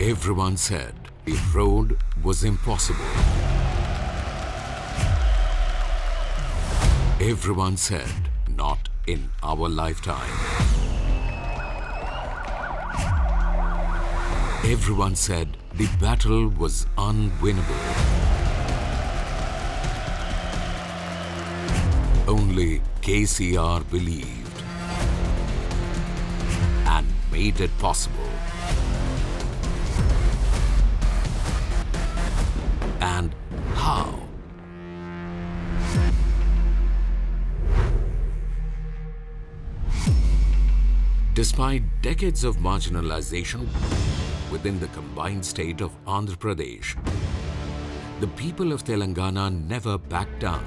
Everyone said the road was impossible. Everyone said, not in our lifetime. Everyone said the battle was unwinnable. Only KCR believed and made it possible. And how? Despite decades of marginalization within the combined state of Andhra Pradesh, the people of Telangana never backed down.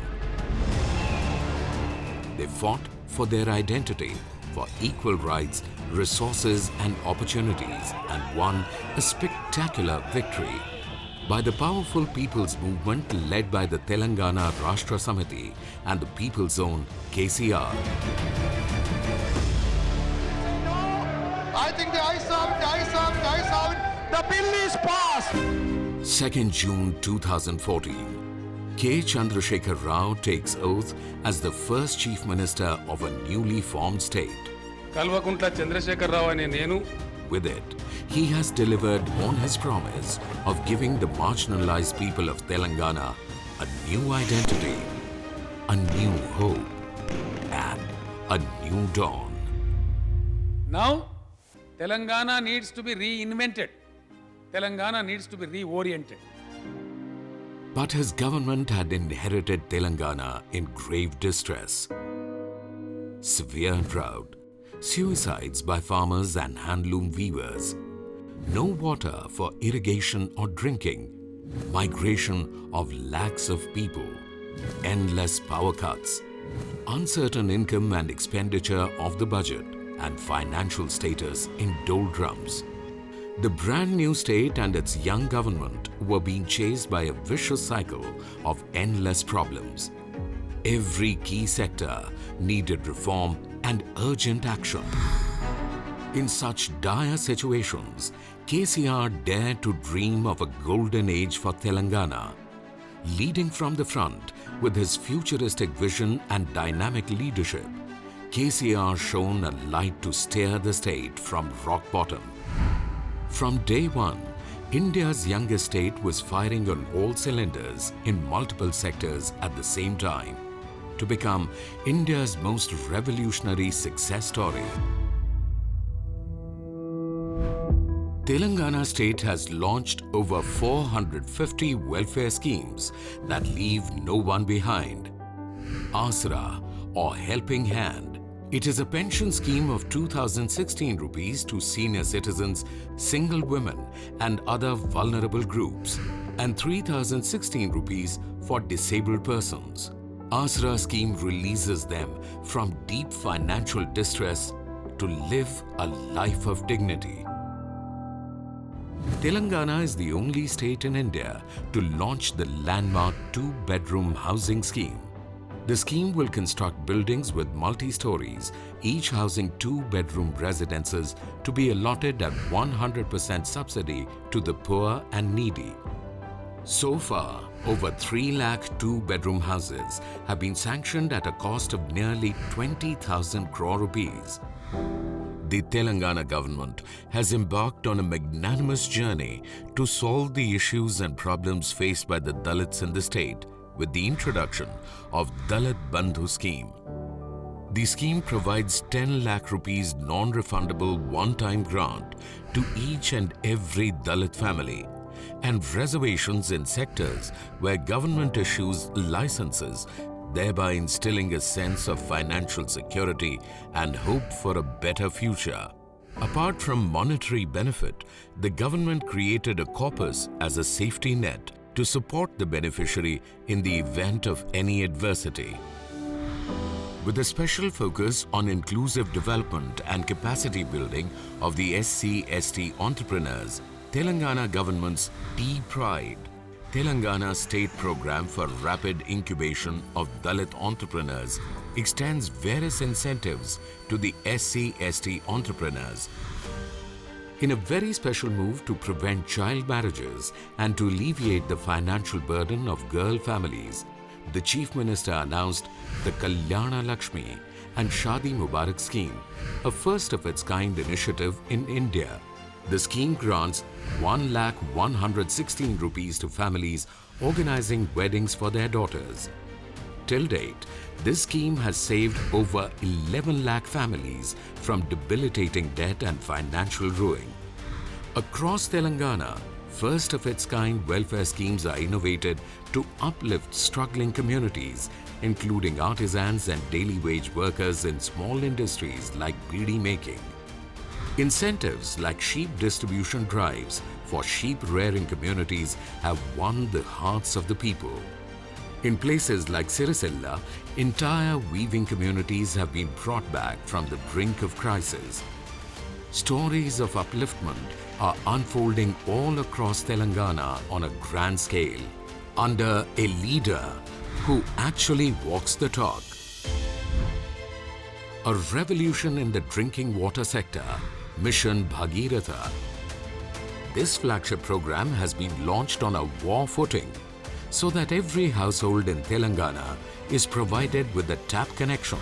They fought for their identity, for equal rights, resources and opportunities, and won a spectacular victory. By the powerful people's movement led by the Telangana Rashtra Samiti and the people's own KCR. I think the ayes have it. The bill is passed. 2nd June 2014. K. Chandrasekhar Rao takes oath as the first Chief Minister of a newly formed state. Kalvakuntla Chandrasekhar Rao ane nenu. With it, he has delivered on his promise of giving the marginalized people of Telangana a new identity, a new hope, and a new dawn. Now, Telangana needs to be reinvented. Telangana needs to be reoriented. But his government had inherited Telangana in grave distress. Severe drought, suicides by farmers and handloom weavers, no water for irrigation or drinking, migration of lakhs of people, endless power cuts, uncertain income and expenditure of the budget, and financial status in doldrums. The brand new state and its young government were being chased by a vicious cycle of endless problems. Every key sector needed reform and urgent action. In such dire situations, KCR dared to dream of a golden age for Telangana. Leading from the front with his futuristic vision and dynamic leadership, KCR shone a light to steer the state from rock bottom. From day one, India's youngest state was firing on all cylinders in multiple sectors at the same time to become India's most revolutionary success story. Telangana state has launched over 450 welfare schemes that leave no one behind. Asra, or Helping Hand. It is a pension scheme of 2016 rupees to senior citizens, single women and other vulnerable groups, and 3016 rupees for disabled persons. Asra scheme releases them from deep financial distress to live a life of dignity. Telangana is the only state in India to launch the landmark 2-bedroom housing scheme. The scheme will construct buildings with multi-stories, each housing 2-bedroom residences to be allotted at 100% subsidy to the poor and needy. So far, over 3 lakh 2-bedroom houses have been sanctioned at a cost of nearly 20,000 crore rupees. The Telangana government has embarked on a magnanimous journey to solve the issues and problems faced by the Dalits in the state with the introduction of Dalit Bandhu scheme. The scheme provides 10 lakh rupees non-refundable one-time grant to each and every Dalit family and reservations in sectors where government issues licenses, thereby instilling a sense of financial security and hope for a better future. Apart from monetary benefit, the government created a corpus as a safety net to support the beneficiary in the event of any adversity. With a special focus on inclusive development and capacity building of the SC/ST entrepreneurs, Telangana government's T-Pride, Telangana State Program for Rapid Incubation of Dalit Entrepreneurs, extends various incentives to the SC/ST entrepreneurs. In a very special move to prevent child marriages and to alleviate the financial burden of girl families, the Chief Minister announced the Kalyana Lakshmi and Shadi Mubarak scheme, a first of its kind initiative in India. The scheme grants 1,116 rupees to families organizing weddings for their daughters. Till date, this scheme has saved over 11 lakh families from debilitating debt and financial ruin. Across Telangana, first of its kind welfare schemes are innovated to uplift struggling communities, including artisans and daily wage workers in small industries like beedi making. Incentives like sheep distribution drives for sheep rearing communities have won the hearts of the people. In places like Sirisilla, entire weaving communities have been brought back from the brink of crisis. Stories of upliftment are unfolding all across Telangana on a grand scale, under a leader who actually walks the talk. A revolution in the drinking water sector, Mission Bhagiratha. This flagship program has been launched on a war footing so that every household in Telangana is provided with a tap connection,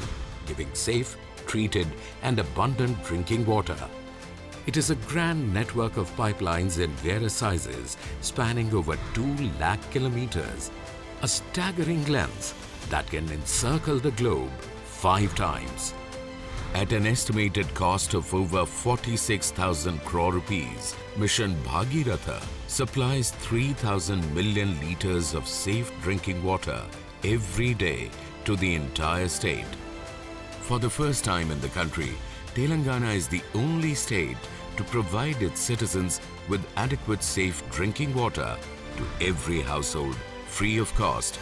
giving safe, treated and abundant drinking water. It is a grand network of pipelines in various sizes spanning over 2 lakh kilometers, a staggering length that can encircle the globe 5 times. At an estimated cost of over 46,000 crore rupees, Mission Bhagiratha supplies 3,000 million litres of safe drinking water every day to the entire state. For the first time in the country, Telangana is the only state to provide its citizens with adequate safe drinking water to every household free of cost.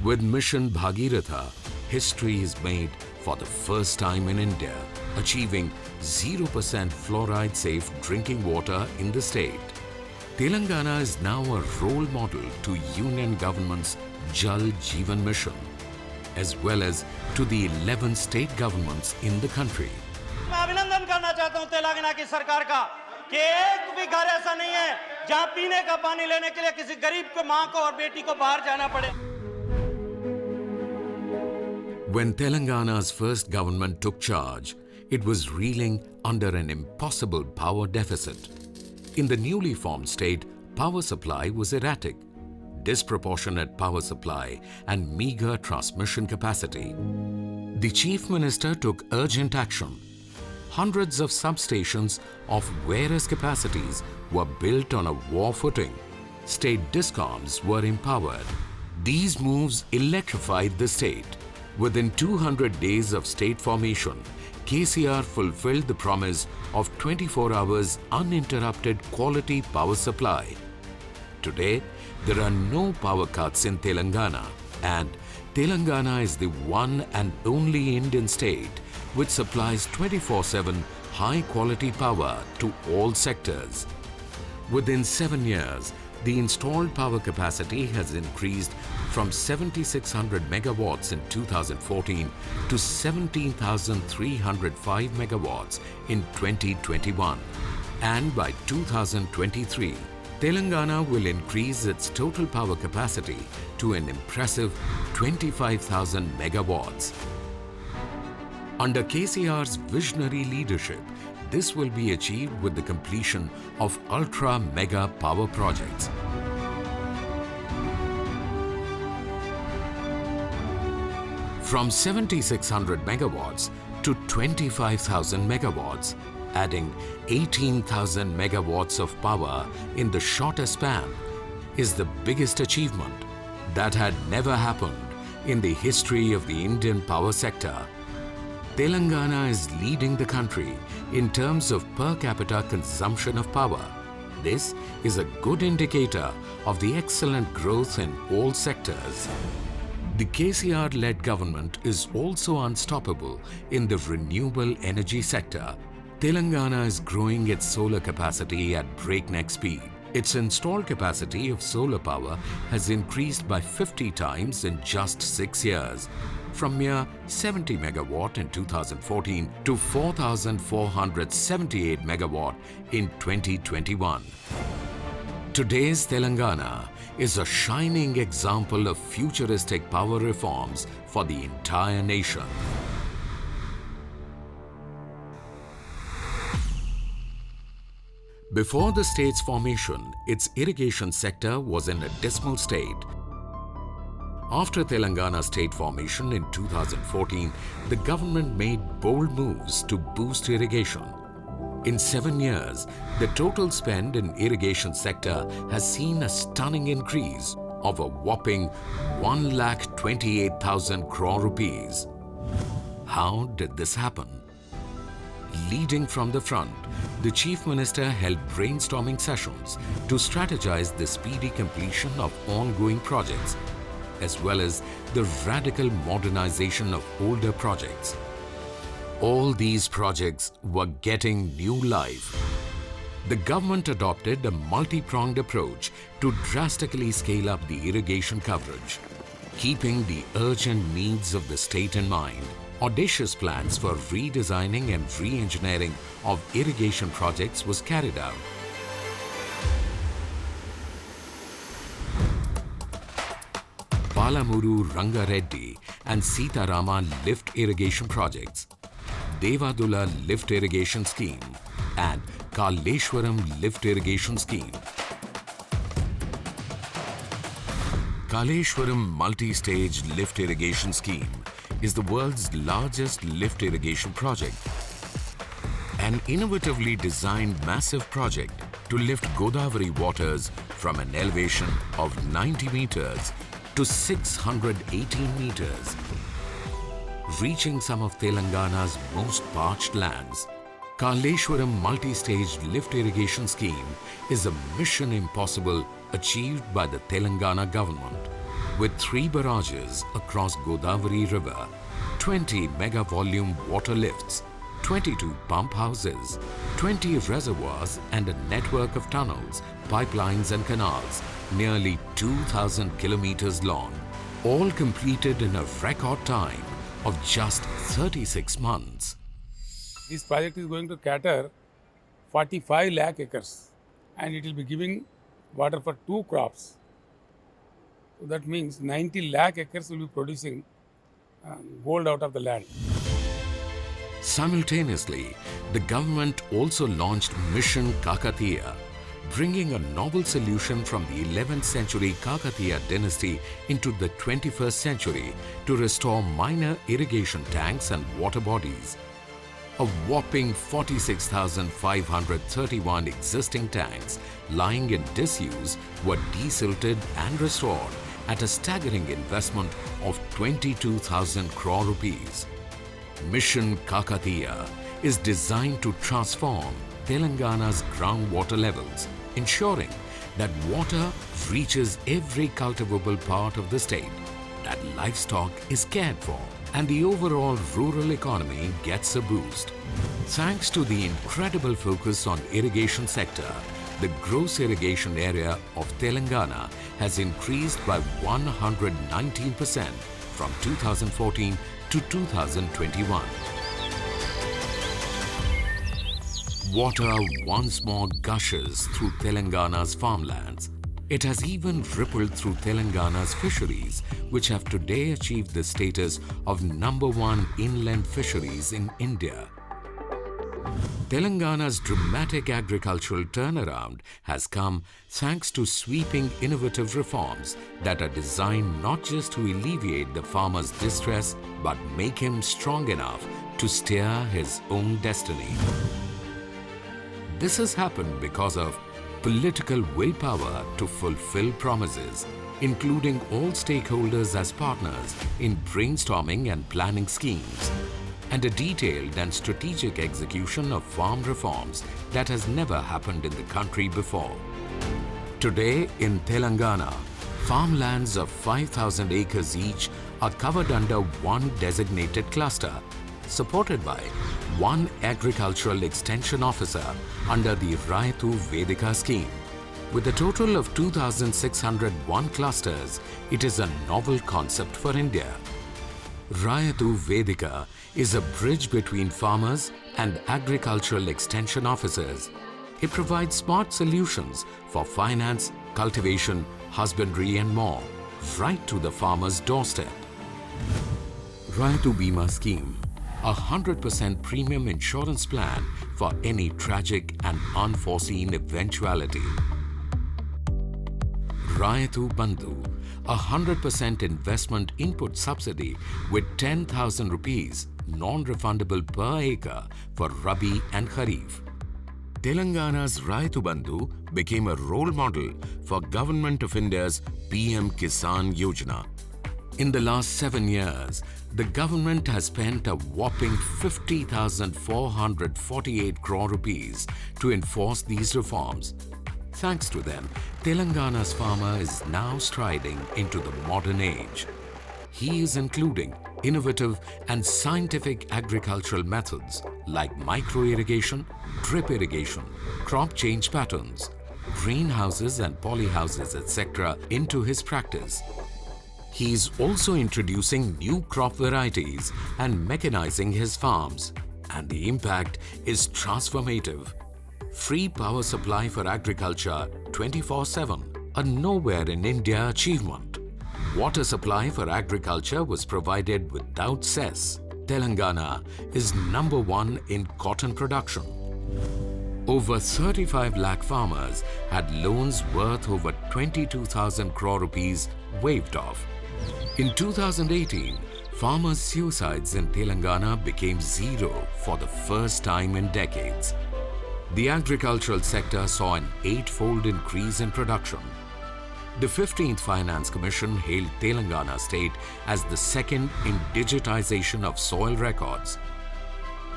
With Mission Bhagiratha, history is made for the first time in India, achieving 0% fluoride safe drinking water in the state. Telangana is now a role model to Union government's Jal Jeevan Mission, as well as to the 11 state governments in the country. मैं अभिनंदन करना चाहता हूं तेलंगाना की सरकार का कि एक भी घर ऐसा नहीं है जहां पीने का पानी लेने के लिए किसी गरीब को मां को और बेटी को बाहर जाना पड़े. When Telangana's first government took charge, it was reeling under an impossible power deficit. In the newly formed state, power supply was erratic, disproportionate power supply and meager transmission capacity. The Chief Minister took urgent action. Hundreds of substations of various capacities were built on a war footing. State discoms were empowered. These moves electrified the state. Within 200 days of state formation, KCR fulfilled the promise of 24 hours uninterrupted quality power supply. Today, there are no power cuts in Telangana, and Telangana is the one and only Indian state which supplies 24/7 high-quality power to all sectors. Within 7 years, the installed power capacity has increased from 7,600 megawatts in 2014 to 17,305 megawatts in 2021. And by 2023, Telangana will increase its total power capacity to an impressive 25,000 megawatts. Under KCR's visionary leadership, this will be achieved with the completion of ultra-mega power projects. From 7,600 megawatts to 25,000 megawatts, adding 18,000 megawatts of power in the shorter span is the biggest achievement that had never happened in the history of the Indian power sector. Telangana is leading the country in terms of per capita consumption of power. This is a good indicator of the excellent growth in all sectors. The KCR-led government is also unstoppable in the renewable energy sector. Telangana is growing its solar capacity at breakneck speed. Its installed capacity of solar power has increased by 50 times in just 6 years. from mere 70 megawatt in 2014 to 4,478 megawatt in 2021. Today's Telangana is a shining example of futuristic power reforms for the entire nation. Before the state's formation, its irrigation sector was in a dismal state. After Telangana state formation in 2014, the government made bold moves to boost irrigation. In 7 years, the total spend in irrigation sector has seen a stunning increase of a whopping 1,28,000 crore rupees. How did this happen? Leading from the front, the Chief Minister held brainstorming sessions to strategize the speedy completion of ongoing projects, as well as the radical modernization of older projects. All these projects were getting new life. The government adopted a multi-pronged approach to drastically scale up the irrigation coverage, keeping the urgent needs of the state in mind. Audacious plans for redesigning and re-engineering of irrigation projects was carried out. Palamuru Rangareddy and Sitarama lift irrigation projects, Devadula lift irrigation scheme and Kaleshwaram lift irrigation scheme. Kaleshwaram multi-stage lift irrigation scheme is the world's largest lift irrigation project. An innovatively designed massive project to lift Godavari waters from an elevation of 90 meters to 618 meters, reaching some of Telangana's most parched lands. Kaleshwaram multi-stage lift irrigation scheme is a mission impossible achieved by the Telangana government. With 3 barrages across Godavari River, 20 mega-volume water lifts, 22 pump houses, 20 reservoirs and a network of tunnels, pipelines and canals, nearly 2,000 kilometers long, all completed in a record time of just 36 months. This project is going to cater 45 lakh acres and it will be giving water for 2 crops. So that means 90 lakh acres will be producing gold out of the land. Simultaneously, the government also launched Mission Kakatiya, bringing a novel solution from the 11th century Kakatiya dynasty into the 21st century to restore minor irrigation tanks and water bodies. A whopping 46,531 existing tanks lying in disuse were desilted and restored at a staggering investment of 22,000 crore rupees. Mission Kakatiya is designed to transform Telangana's groundwater levels, ensuring that water reaches every cultivable part of the state, that livestock is cared for, and the overall rural economy gets a boost. Thanks to the incredible focus on irrigation sector, the gross irrigation area of Telangana has increased by 119% from 2014 to 2021. Water once more gushes through Telangana's farmlands. It has even rippled through Telangana's fisheries, which have today achieved the status of #1 inland fisheries in India. Telangana's dramatic agricultural turnaround has come thanks to sweeping innovative reforms that are designed not just to alleviate the farmer's distress, but make him strong enough to steer his own destiny. This has happened because of political willpower to fulfill promises, including all stakeholders as partners in brainstorming and planning schemes, and a detailed and strategic execution of farm reforms that has never happened in the country before. Today in Telangana, farmlands of 5,000 acres each are covered under one designated cluster, supported by one agricultural extension officer under the Raitu Vedika scheme. With a total of 2,601 clusters, it is a novel concept for India. Rayatu Vedika is a bridge between farmers and agricultural extension officers. It provides smart solutions for finance, cultivation, husbandry and more, right to the farmer's doorstep. Rayatu Bima Scheme, a 100% premium insurance plan for any tragic and unforeseen eventuality. Rayatu Bandhu, a 100% investment input subsidy with 10,000 rupees non-refundable per acre for Rabi and Kharif. Telangana's Rayatu Bandhu became a role model for Government of India's PM Kisan Yojana. In the last 7 years, the government has spent a whopping 50,448 crore rupees to enforce these reforms. Thanks to them, Telangana's farmer is now striding into the modern age. He is including innovative and scientific agricultural methods like micro-irrigation, drip irrigation, crop change patterns, greenhouses and polyhouses, etc. into his practice. He is also introducing new crop varieties and mechanizing his farms, and the impact is transformative. Free power supply for agriculture 24/7, a nowhere in India achievement. Water supply for agriculture was provided without cess. Telangana is number 1 in cotton production. Over 35 lakh farmers had loans worth over 22,000 crore rupees waived off. In 2018, farmers' suicides in Telangana became zero for the first time in decades. The agricultural sector saw an 8-fold increase in production. The 15th Finance Commission hailed Telangana state as the second in digitization of soil records.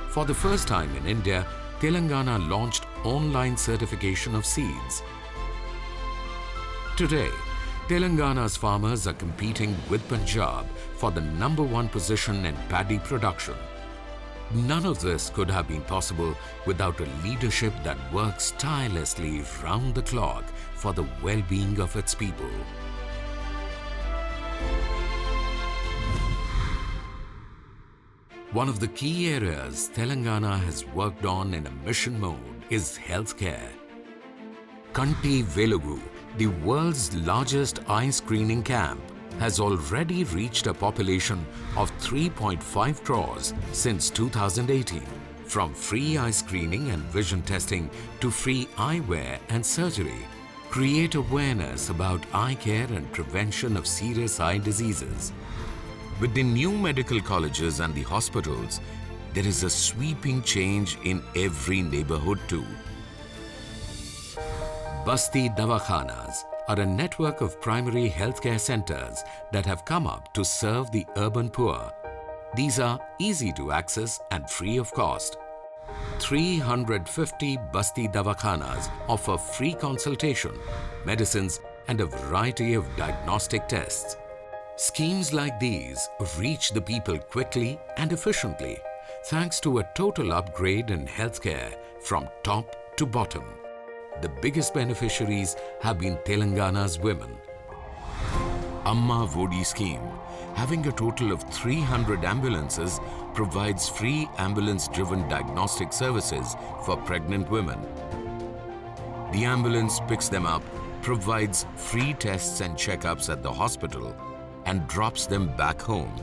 For the first time in India, Telangana launched online certification of seeds. Today, Telangana's farmers are competing with Punjab for the number 1 position in paddy production. None of this could have been possible without a leadership that works tirelessly round the clock for the well-being of its people. One of the key areas Telangana has worked on in a mission mode is healthcare. Kanti Velugu, the world's largest eye screening camp, has already reached a population of 3.5 crores since 2018. From free eye screening and vision testing to free eyewear and surgery, create awareness about eye care and prevention of serious eye diseases. With the new medical colleges and the hospitals, there is a sweeping change in every neighborhood too. Basti Davakhanas are a network of primary healthcare centers that have come up to serve the urban poor. These are easy to access and free of cost. 350 Basti Davakhanas offer free consultation, medicines and a variety of diagnostic tests. Schemes like these reach the people quickly and efficiently thanks to a total upgrade in healthcare from top to bottom. The biggest beneficiaries have been Telangana's women. Amma Vodi scheme, having a total of 300 ambulances, provides free ambulance-driven diagnostic services for pregnant women. The ambulance picks them up, provides free tests and checkups at the hospital, and drops them back home.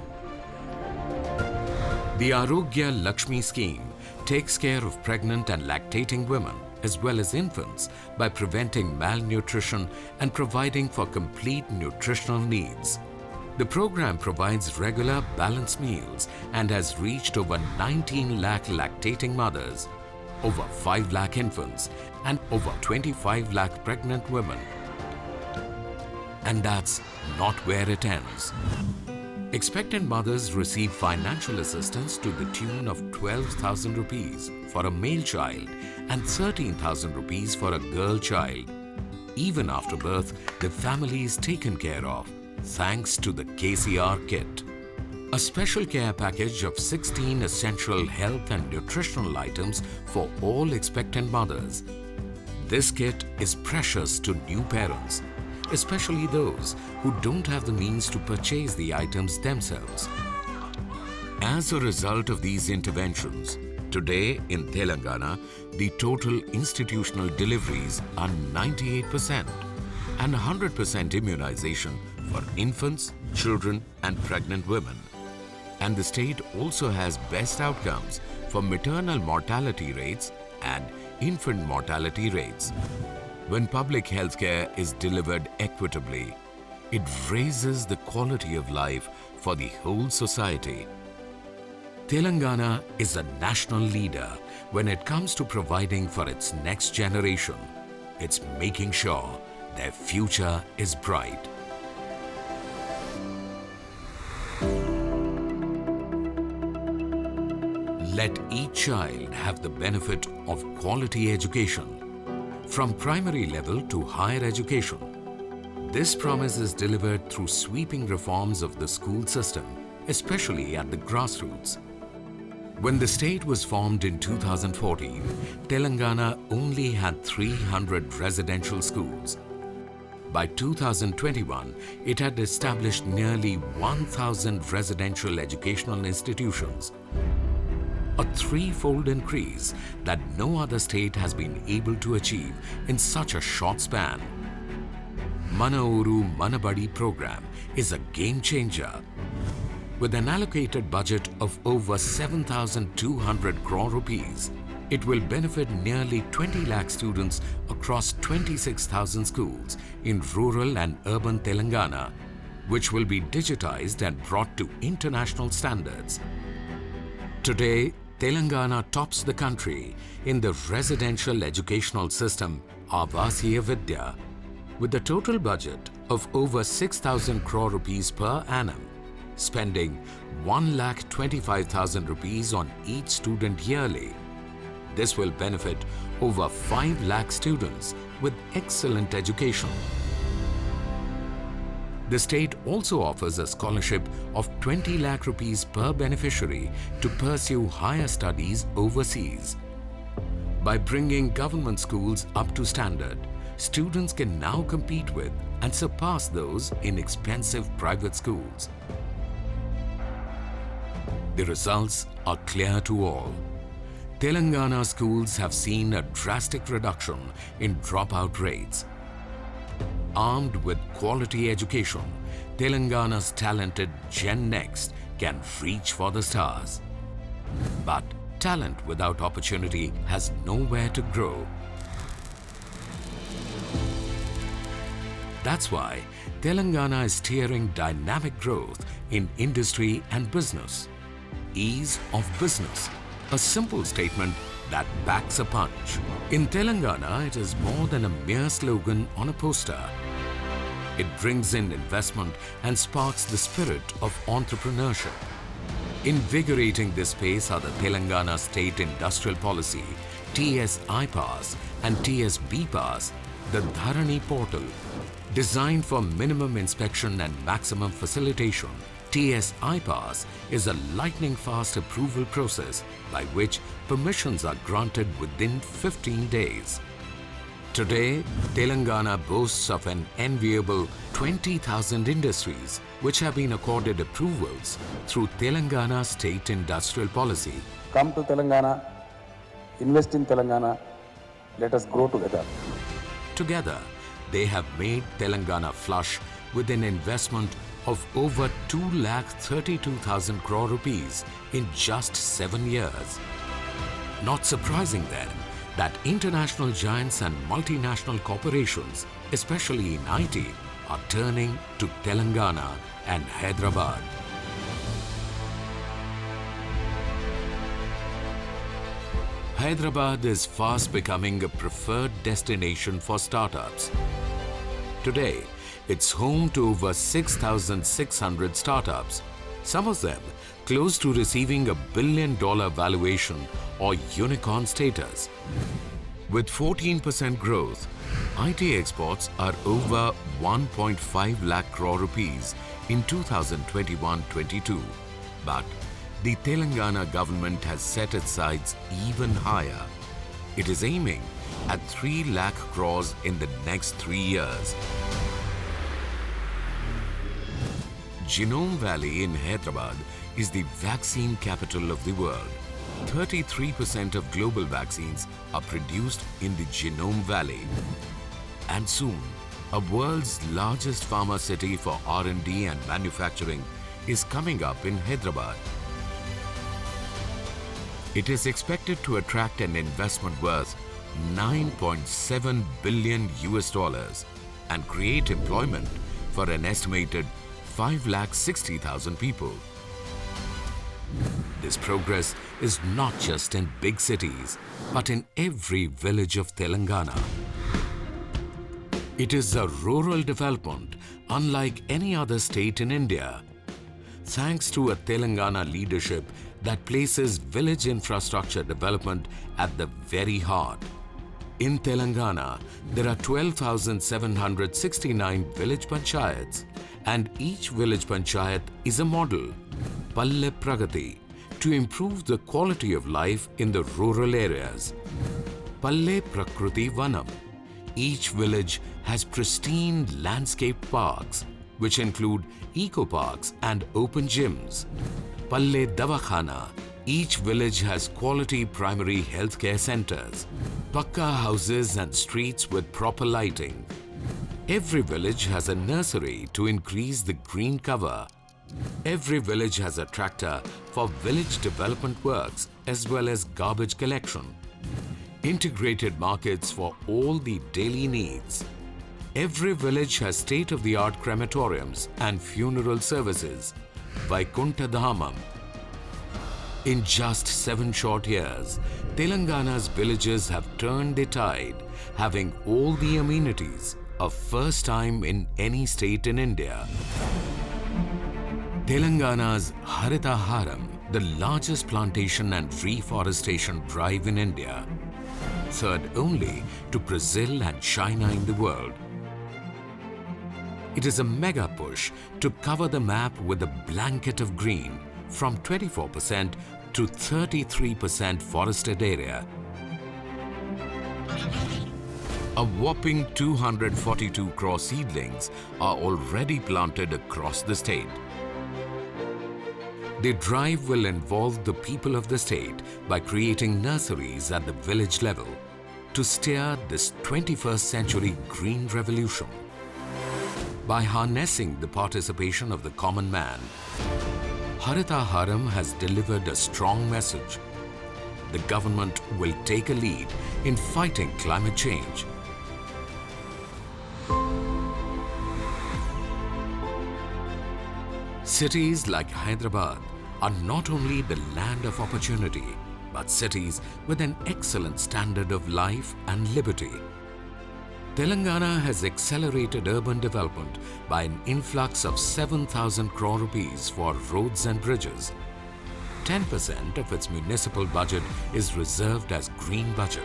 The Arogya Lakshmi scheme takes care of pregnant and lactating women as well as infants by preventing malnutrition and providing for complete nutritional needs. The program provides regular balanced meals and has reached over 19 lakh lactating mothers, over 5 lakh infants and over 25 lakh pregnant women. And that's not where it ends. Expectant mothers receive financial assistance to the tune of 12,000 rupees for a male child and 13,000 rupees for a girl child. Even after birth, the family is taken care of thanks to the KCR kit. A special care package of 16 essential health and nutritional items for all expectant mothers. This kit is precious to new parents, especially those who don't have the means to purchase the items themselves. As a result of these interventions, today in Telangana, the total institutional deliveries are 98% and 100% immunization for infants, children and pregnant women. And the state also has best outcomes for maternal mortality rates and infant mortality rates. When public healthcare is delivered equitably, it raises the quality of life for the whole society. Telangana is a national leader when it comes to providing for its next generation. It's making sure their future is bright. Let each child have the benefit of quality education, from primary level to higher education. This promise is delivered through sweeping reforms of the school system, especially at the grassroots. When the state was formed in 2014, Telangana only had 300 residential schools. By 2021, it had established nearly 1,000 residential educational institutions, a threefold increase that no other state has been able to achieve in such a short span. Mana Uru Mana Badi program is a game changer. With an allocated budget of over 7,200 crore rupees, it will benefit nearly 20 lakh students across 26,000 schools in rural and urban Telangana, which will be digitized and brought to international standards. Today, Telangana tops the country in the residential educational system Avasiya Vidya, with a total budget of over 6,000 crore rupees per annum, spending 1,25,000 rupees on each student yearly. This will benefit over 5 lakh students with excellent education. The state also offers a scholarship of 20 lakh rupees per beneficiary to pursue higher studies overseas. By bringing government schools up to standard, students can now compete with and surpass those in expensive private schools. The results are clear to all. Telangana schools have seen a drastic reduction in dropout rates. Armed with quality education, Telangana's talented Gen Next can reach for the stars. But talent without opportunity has nowhere to grow. That's why Telangana is steering dynamic growth in industry and business. Ease of business, a simple statement that backs a punch. In Telangana, it is more than a mere slogan on a poster. It brings in investment and sparks the spirit of entrepreneurship. Invigorating this space are the Telangana State Industrial Policy, TSI Pass and TSB Pass, the Dharani portal. Designed for minimum inspection and maximum facilitation, TSI Pass is a lightning-fast approval process by which permissions are granted within 15 days. Today, Telangana boasts of an enviable 20,000 industries which have been accorded approvals through Telangana State Industrial Policy. Come to Telangana, invest in Telangana, let us grow together. Together, they have made Telangana flush with an investment of over 2,32,000 crore rupees in just 7 years. Not surprising then that international giants and multinational corporations, especially in IT, are turning to Telangana and Hyderabad. Hyderabad is fast becoming a preferred destination for startups. Today, it's home to over 6,600 startups, some of them close to receiving $1 billion valuation or unicorn status. With 14% growth, IT exports are over 1.5 lakh crore rupees in 2021-22. But the Telangana government has set its sights even higher. It is aiming at 3 lakh crores in the next 3 years. Genome Valley in Hyderabad is the vaccine capital of the world. 33% of global vaccines are produced in the Genome Valley. And soon, a world's largest pharma city for R&D and manufacturing is coming up in Hyderabad. It is expected to attract an investment worth $9.7 billion and create employment for an estimated 560,000 people. This progress is not just in big cities, but in every village of Telangana. It is a rural development unlike any other state in India, thanks to a Telangana leadership that places village infrastructure development at the very heart. In Telangana, there are 12,769 village panchayats, and each village panchayat is a model, Palle Pragati, to improve the quality of life in the rural areas. Palle Prakriti Vanam. Each village has pristine landscape parks, which include eco parks and open gyms. Palle Davakhana. Each village has quality primary healthcare centers, pakka houses and streets with proper lighting. Every village has a nursery to increase the green cover. Every village has a tractor for village development works as well as garbage collection. Integrated markets for all the daily needs. Every village has state-of-the-art crematoriums and funeral services. Vaikuntha Dhamam. In just 7 short years, Telangana's villages have turned the tide, having all the amenities, a first time in any state in India. Telangana's Bhagiratha Haram, the largest plantation and reforestation drive in India, third only to Brazil and China in the world. It is a mega push to cover the map with a blanket of green from 24% to 33% forested area. A whopping 242 crore seedlings are already planted across the state. The drive will involve the people of the state by creating nurseries at the village level to steer this 21st century green revolution. By harnessing the participation of the common man, Bhagiratha Haram has delivered a strong message. The government will take a lead in fighting climate change. Cities like Hyderabad are not only the land of opportunity, but cities with an excellent standard of life and liberty. Telangana has accelerated urban development by an influx of 7,000 crore rupees for roads and bridges. 10% of its municipal budget is reserved as green budget.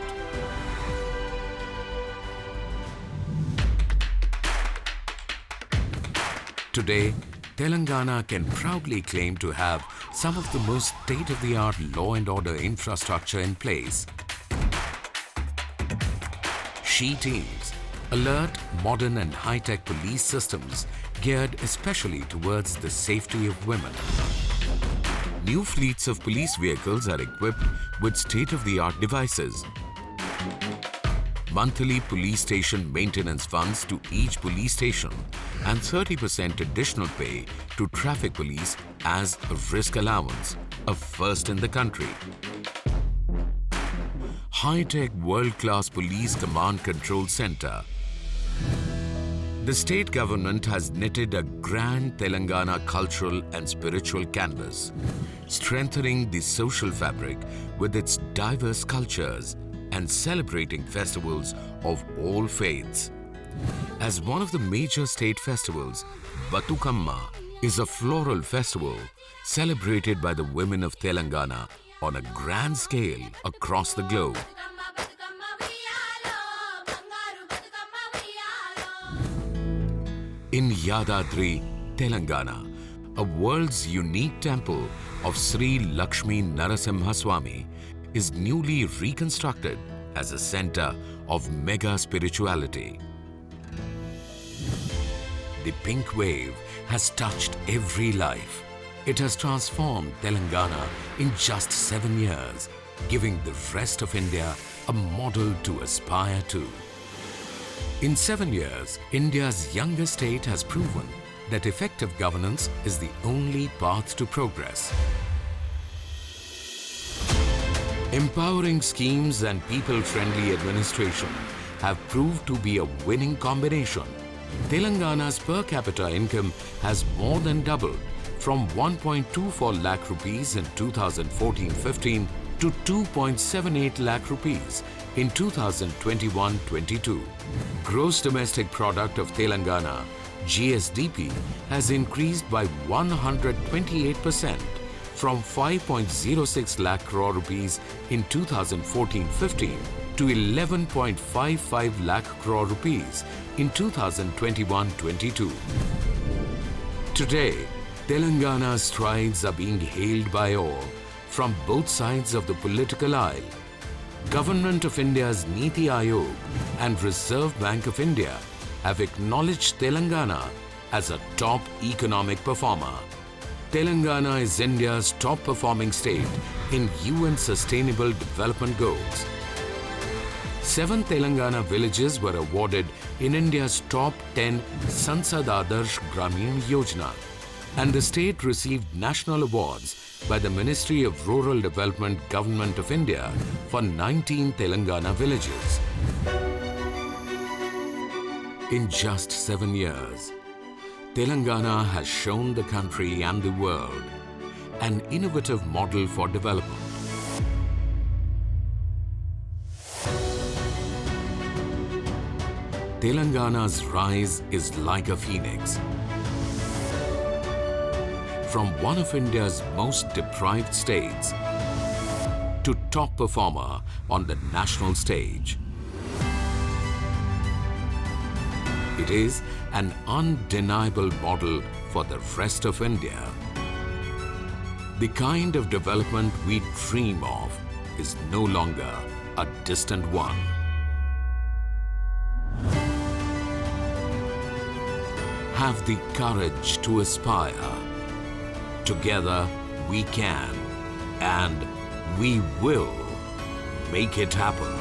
Today, Telangana can proudly claim to have some of the most state-of-the-art law and order infrastructure in place. She teams, alert, modern and high-tech police systems geared especially towards the safety of women. New fleets of police vehicles are equipped with state-of-the-art devices. Monthly police station maintenance funds to each police station and 30% additional pay to traffic police as a risk allowance, a first in the country. High-tech world-class police command control center. The state government has knitted a grand Telangana cultural and spiritual canvas, strengthening the social fabric with its diverse cultures and celebrating festivals of all faiths. As one of the major state festivals, Bathukamma is a floral festival celebrated by the women of Telangana on a grand scale across the globe. In Yadadri, Telangana, a world's unique temple of Sri Lakshmi Narasimhaswamy is newly reconstructed as a center of mega spirituality. The pink wave has touched every life. It has transformed Telangana in just 7 years, giving the rest of India a model to aspire to. In 7 years, India's younger state has proven that effective governance is the only path to progress. Empowering schemes and people-friendly administration have proved to be a winning combination. Telangana's per capita income has more than doubled from 1.24 lakh rupees in 2014-15 to 2.78 lakh rupees in 2021-22. Gross domestic product of Telangana, GSDP, has increased by 128% from 5.06 lakh crore rupees in 2014-15 to 11.55 lakh crore rupees in 2021-22. Today, Telangana's strides are being hailed by all from both sides of the political aisle. Government of India's Niti Aayog and Reserve Bank of India have acknowledged Telangana as a top economic performer. Telangana is India's top performing state in UN Sustainable Development Goals. 7 Telangana villages were awarded in India's top 10 Sansad Adarsh Gramin Yojana, and the state received national awards by the Ministry of Rural Development Government of India for 19 Telangana villages. In just 7 years, Telangana has shown the country and the world an innovative model for development. Telangana's rise is like a phoenix. From one of India's most deprived states to top performer on the national stage. It is an undeniable model for the rest of India. The kind of development we dream of is no longer a distant one. Have the courage to aspire. Together we can and we will make it happen.